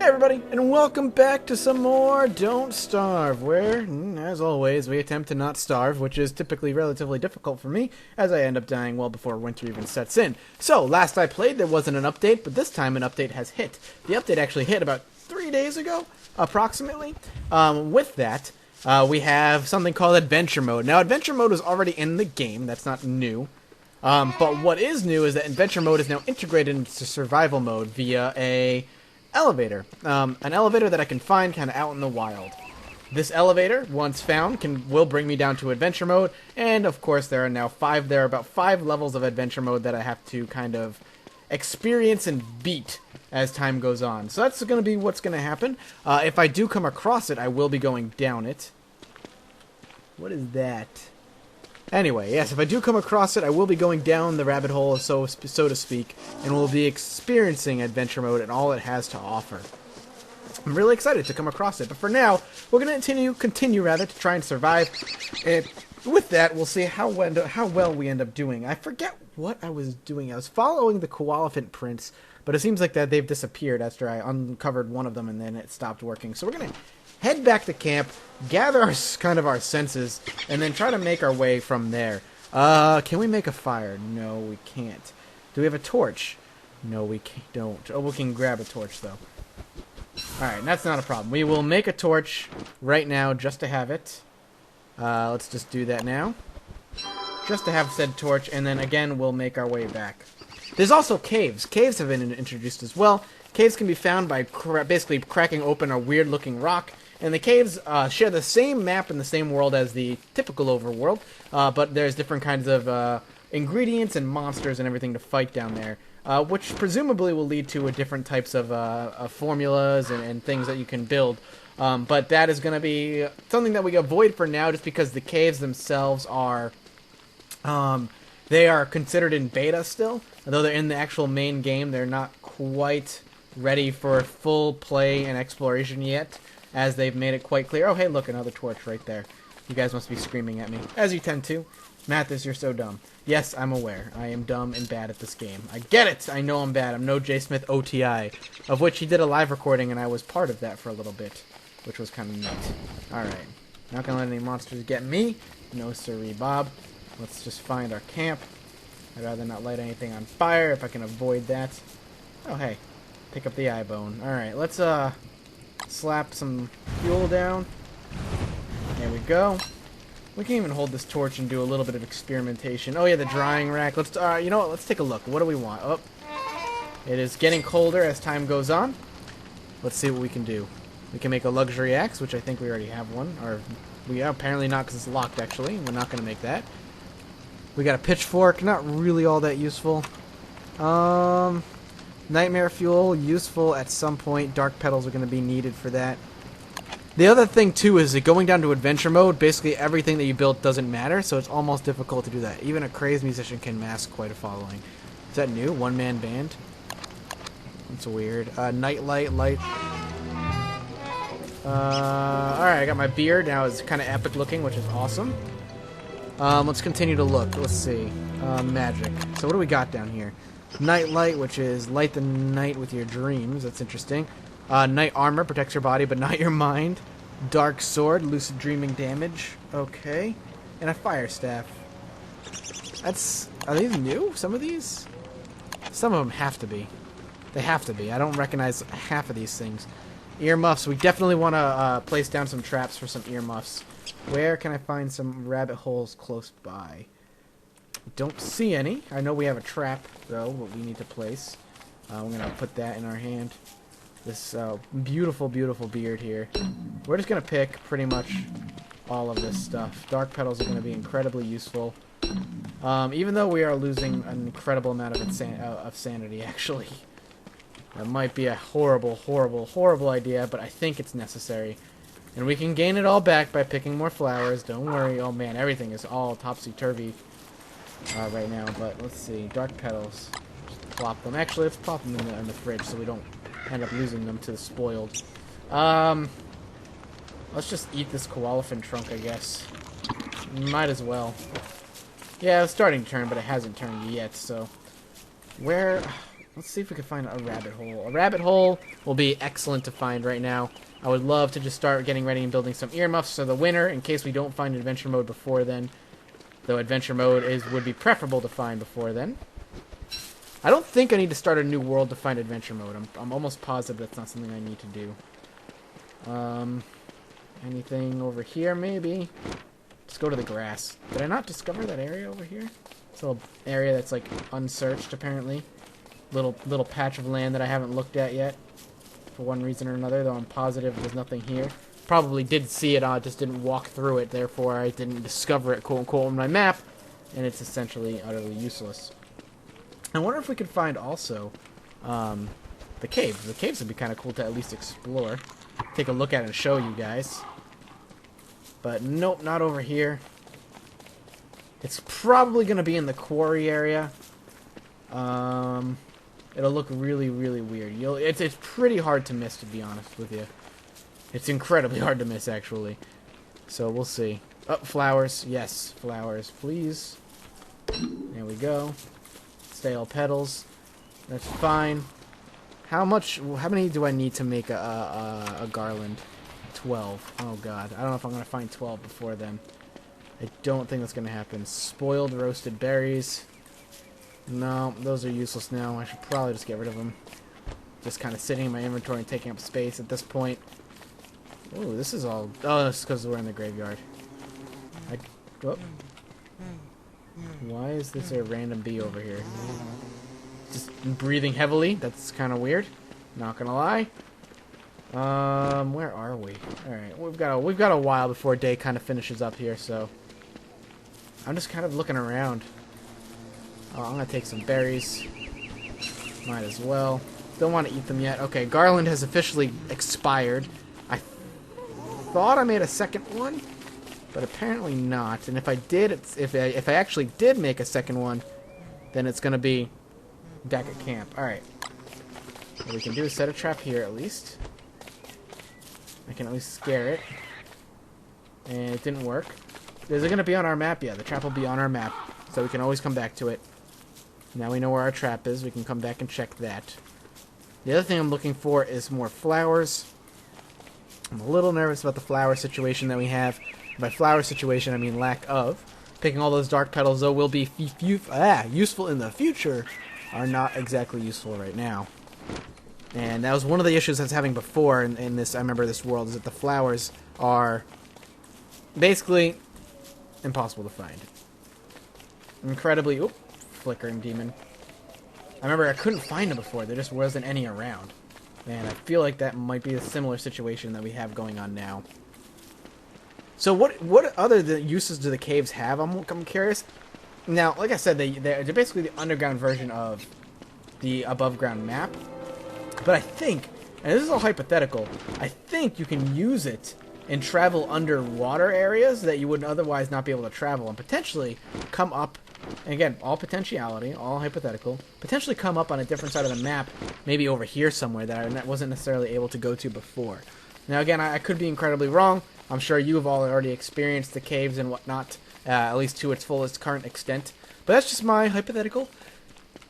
Hey everybody, and welcome back to some more Don't Starve, where, as always, we attempt to not starve, which is typically relatively difficult for me, as I end up dying well before winter even sets in. So, last I played, there wasn't an update, but this time an update has hit. The update actually hit about 3 days ago, approximately. With that, we have something called Adventure Mode. Now, Adventure Mode is already in the game, that's not new. But what is new is that Adventure Mode is now integrated into Survival Mode via an elevator that I can find kind of out in the wild. This elevator, once found, will bring me down to Adventure Mode, and of course there are about 5 levels of Adventure Mode that I have to kind of experience and beat as time goes on. So that's going to be what's going to happen. If I do come across it, I will be going down it. What is that? Anyway, yes, if I do come across it, I will be going down the rabbit hole, so to speak, and will be experiencing Adventure Mode and all it has to offer. I'm really excited to come across it, but for now, we're going to continue to try and survive, and with that, we'll see how well we end up doing. I forget what I was doing. I was following the Koalefant prints, but it seems like that they've disappeared after I uncovered one of them, and then it stopped working. So we're going to head back to camp, gather our senses, and then try to make our way from there. Can we make a fire? No, we can't. Do we have a torch? No, we don't. Oh, we can grab a torch, though. Alright, that's not a problem. We will make a torch right now just to have it. Let's just do that now. Just to have said torch, and then again, we'll make our way back. There's also caves. Caves have been introduced as well. Caves can be found by basically cracking open a weird-looking rock. And the caves share the same map and the same world as the typical overworld, but there's different kinds of ingredients and monsters and everything to fight down there, which presumably will lead to different types of formulas and things that you can build. But that is going to be something that we avoid for now, just because the caves themselves are they are considered in beta still. Although they're in the actual main game, they're not quite ready for full play and exploration yet, as they've made it quite clear. Oh, hey, look, another torch right there. You guys must be screaming at me, as you tend to. Mathis, you're so dumb. Yes, I'm aware. I am dumb and bad at this game. I get it! I know I'm bad. I'm no J. Smith OTI, of which he did a live recording, and I was part of that for a little bit, which was kind of neat. Alright. Not gonna let any monsters get me. No siree, Bob. Let's just find our camp. I'd rather not light anything on fire if I can avoid that. Oh, hey. Pick up the eye bone. Alright, let's, slap some fuel down. There we go. We can even hold this torch and do a little bit of experimentation. Oh yeah, the drying rack. Let's you know what? Let's take a look. What do we want? Oh, it is getting colder as time goes on. Let's see what we can do. We can make a luxury axe, which I think we already have one. Or apparently not, because it's locked. Actually, we're not going to make that. We got a pitchfork. Not really all that useful. Nightmare fuel, useful at some point. Dark petals are going to be needed for that. The other thing, too, is that going down to Adventure Mode, basically everything that you build doesn't matter, so it's almost difficult to do that. Even a crazed musician can mask quite a following. Is that new? One-man band? That's weird. Nightlight, light. Alright, I got my beard. Now it's kind of epic looking, which is awesome. Let's continue to look. Let's see. Magic. So what do we got down here? Nightlight, which is light the night with your dreams. That's interesting. Night armor protects your body, but not your mind. Dark sword, lucid dreaming damage. Okay. And a fire staff. Are these new? Some of these? Some of them have to be. They have to be. I don't recognize half of these things. Earmuffs. We definitely want to place down some traps for some earmuffs. Where can I find some rabbit holes close by? Don't see any. I know we have a trap, though, what we need to place. We're going to put that in our hand. This beautiful, beautiful beard here. We're just going to pick pretty much all of this stuff. Dark petals are going to be incredibly useful. Even though we are losing an incredible amount of sanity, actually. That might be a horrible, horrible, horrible idea, but I think it's necessary. And we can gain it all back by picking more flowers. Don't worry. Oh, man, everything is all topsy-turvy. Right now, but let's see. Dark petals. Just plop them. Actually, let's plop them in the fridge so we don't end up losing them to the spoiled. Let's just eat this Koalefant trunk, I guess. Might as well. Yeah, it's starting to turn, but it hasn't turned yet, so... Where... Let's see if we can find a rabbit hole. A rabbit hole will be excellent to find right now. I would love to just start getting ready and building some earmuffs for the winter in case we don't find adventure mode before then. Though adventure mode would be preferable to find before then. I don't think I need to start a new world to find adventure mode. I'm almost positive that's not something I need to do. Anything over here maybe? Let's go to the grass. Did I not discover that area over here? It's a little area that's like unsearched apparently. Little patch of land that I haven't looked at yet. For one reason or another, though I'm positive there's nothing here. Probably did see it, just didn't walk through it, therefore I didn't discover it, quote-unquote, on my map, and it's essentially utterly useless. I wonder if we could find also the caves. The caves would be kind of cool to at least explore. Take a look at it and show you guys. But nope, not over here. It's probably going to be in the quarry area. It'll look really, really weird. It's pretty hard to miss, to be honest with you. It's incredibly hard to miss, actually. So we'll see. Oh, flowers. Yes, flowers, please. There we go. Stale petals. That's fine. How many do I need to make a garland? 12. Oh, God. I don't know if I'm going to find 12 before then. I don't think that's going to happen. Spoiled roasted berries. No, those are useless now. I should probably just get rid of them. Just kind of sitting in my inventory and taking up space at this point. Oh, this is all... Oh, that's because we're in the graveyard. Oh. Why is this a random bee over here? Just breathing heavily. That's kind of weird. Not gonna lie. Where are we? All right, we've got a while before day kind of finishes up here, so I'm just kind of looking around. Oh, I'm gonna take some berries. Might as well. Don't want to eat them yet. Okay, garland has officially expired. I thought I made a second one, but apparently not. And if I did, if I actually did make a second one, then it's gonna be back at camp. All right. What we can do is set a trap here at least. I can at least scare it. And it didn't work. Is it gonna be on our map? Yeah, the trap will be on our map, so we can always come back to it. Now we know where our trap is. We can come back and check that. The other thing I'm looking for is more flowers. I'm a little nervous about the flower situation that we have. By flower situation, I mean lack of. Picking all those dark petals, though, will be useful in the future, are not exactly useful right now. And that was one of the issues I was having before in this. I remember this world is that the flowers are basically impossible to find. Incredibly, flickering demon. I remember I couldn't find them before. There just wasn't any around. And I feel like that might be a similar situation that we have going on now. So what other uses do the caves have? I'm curious. Now, like I said, they're basically the underground version of the above ground map. But I think, and this is all hypothetical, I think you can use it and travel underwater areas that you would otherwise not be able to travel, and potentially come up, and again, all potentiality, all hypothetical, potentially come up on a different side of the map, maybe over here somewhere that I wasn't necessarily able to go to before. Now again, I could be incredibly wrong. I'm sure you have all already experienced the caves and whatnot, at least to its fullest current extent. But that's just my hypothetical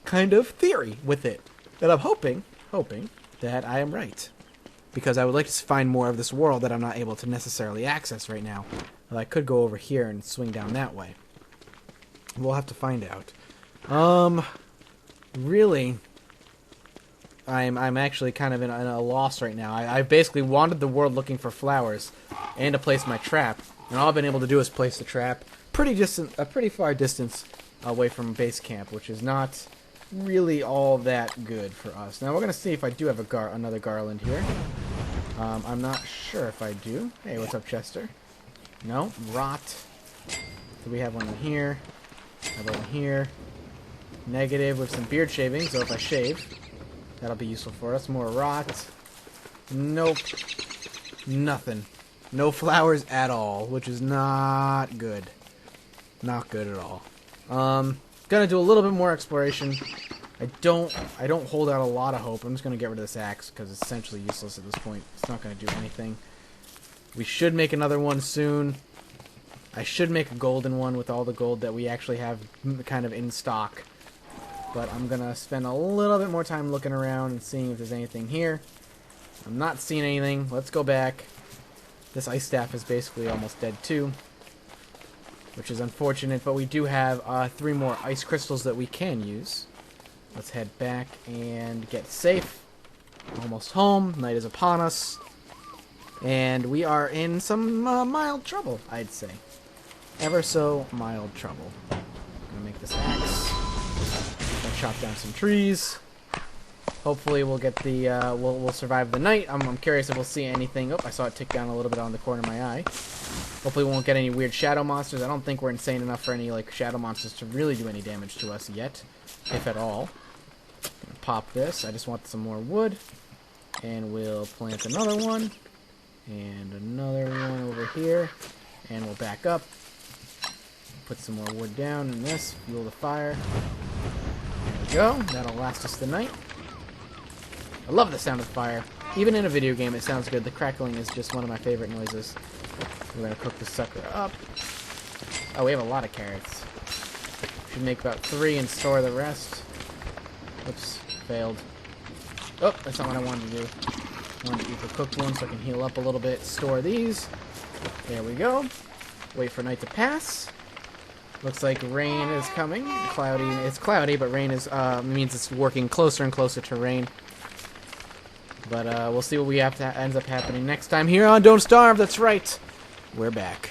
kind of theory with it. And I'm hoping that I am right. Because I would like to find more of this world that I'm not able to necessarily access right now. Well, I could go over here and swing down that way. We'll have to find out. Really, I'm actually kind of in a loss right now. I basically wandered the world looking for flowers and to place my trap. And all I've been able to do is place the trap a pretty far distance away from base camp, which is not really all that good for us. Now we're going to see if I do have another garland here. I'm not sure if I do. Hey, what's up, Chester? No, rot. Do we have one in here? Have one here. Negative with some beard shaving, so if I shave, that'll be useful for us. More rot. Nope. Nothing. No flowers at all, which is not good. Not good at all. Gonna do a little bit more exploration. I don't hold out a lot of hope. I'm just gonna get rid of this axe because it's essentially useless at this point. It's not gonna do anything. We should make another one soon. I should make a golden one with all the gold that we actually have kind of in stock. But I'm gonna spend a little bit more time looking around and seeing if there's anything here. I'm not seeing anything. Let's go back. This ice staff is basically almost dead too, which is unfortunate, but we do have 3 more ice crystals that we can use. Let's head back and get safe. Almost home. Night is upon us. And we are in some mild trouble, I'd say. Ever so mild trouble. I'm gonna make this axe. Gonna chop down some trees. Hopefully we'll get the we'll survive the night. I'm curious if we'll see anything. Oh, I saw it tick down a little bit on the corner of my eye. Hopefully we won't get any weird shadow monsters. I don't think we're insane enough for any like shadow monsters to really do any damage to us yet, if at all. Gonna pop this. I just want some more wood, and we'll plant another one, and another one over here, and we'll back up. Put some more wood down in this. Fuel the fire. There we go. That'll last us the night. I love the sound of fire. Even in a video game, it sounds good. The crackling is just one of my favorite noises. We're gonna cook this sucker up. Oh, we have a lot of carrots. Should make about 3 and store the rest. Oops, failed. Oh, that's not what I wanted to do. I wanted to eat the cooked one so I can heal up a little bit. Store these. There we go. Wait for night to pass. Looks like rain is coming. Cloudy. It's cloudy, but rain is means it's working closer and closer to rain. But we'll see what we have to ends up happening next time here on Don't Starve. That's right. We're back.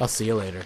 I'll see you later.